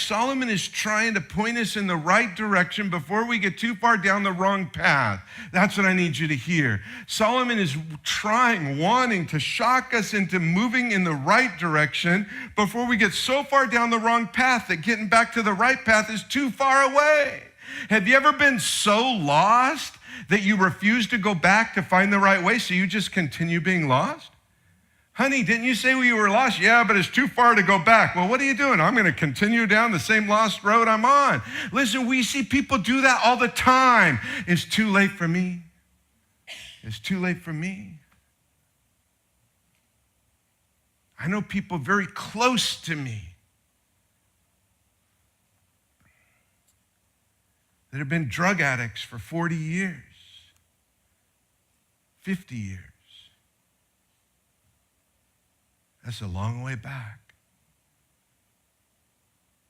Solomon is trying to point us in the right direction before we get too far down the wrong path. That's what I need you to hear. Solomon is wanting to shock us into moving in the right direction before we get so far down the wrong path that getting back to the right path is too far away. Have you ever been so lost that you refuse to go back to find the right way, so you just continue being lost? Honey, didn't you say you were lost? Yeah, but it's too far to go back. Well, what are you doing? I'm going to continue down the same lost road I'm on. Listen, we see people do that all the time. It's too late for me. It's too late for me. I know people very close to me that have been drug addicts for 40 years, 50 years. That's a long way back.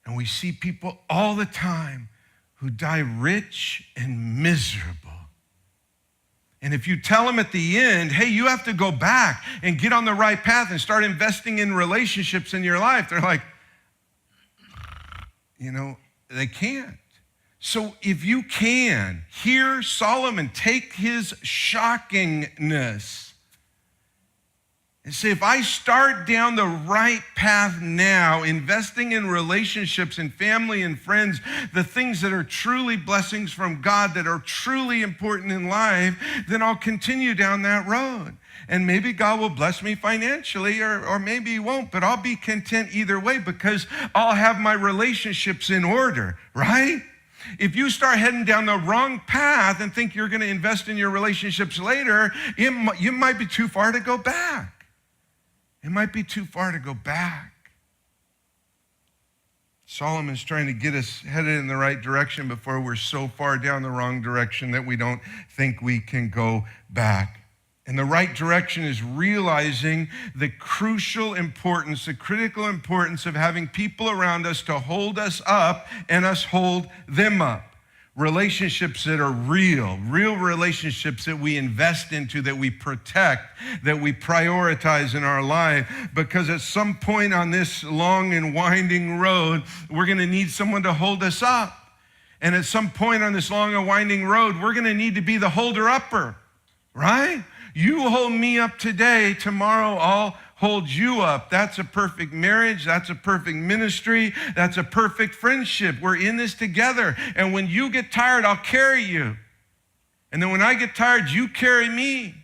And we see people all the time who die rich and miserable. And if you tell them at the end, hey, you have to go back and get on the right path and start investing in relationships in your life, they're like, they can't. So if you can, hear Solomon take his shockingness and say, if I start down the right path now, investing in relationships and family and friends, the things that are truly blessings from God, that are truly important in life, then I'll continue down that road. And maybe God will bless me financially, or maybe he won't, but I'll be content either way because I'll have my relationships in order, right? If you start heading down the wrong path and think you're going to invest in your relationships later, you might be too far to go back. It might be too far to go back. Solomon's trying to get us headed in the right direction before we're so far down the wrong direction that we don't think we can go back. And the right direction is realizing the crucial importance, the critical importance of having people around us to hold us up and us hold them up. Relationships that are real relationships that we invest into, that we protect, that we prioritize in our life. Because at some point on this long and winding road, we're going to need someone to hold us up. And at some point on this long and winding road, we're going to need to be the holder-upper, right? You hold me up today, tomorrow I'll hold you up. That's a perfect marriage. That's a perfect ministry. That's a perfect friendship. We're in this together. And when you get tired, I'll carry you. And then when I get tired, you carry me.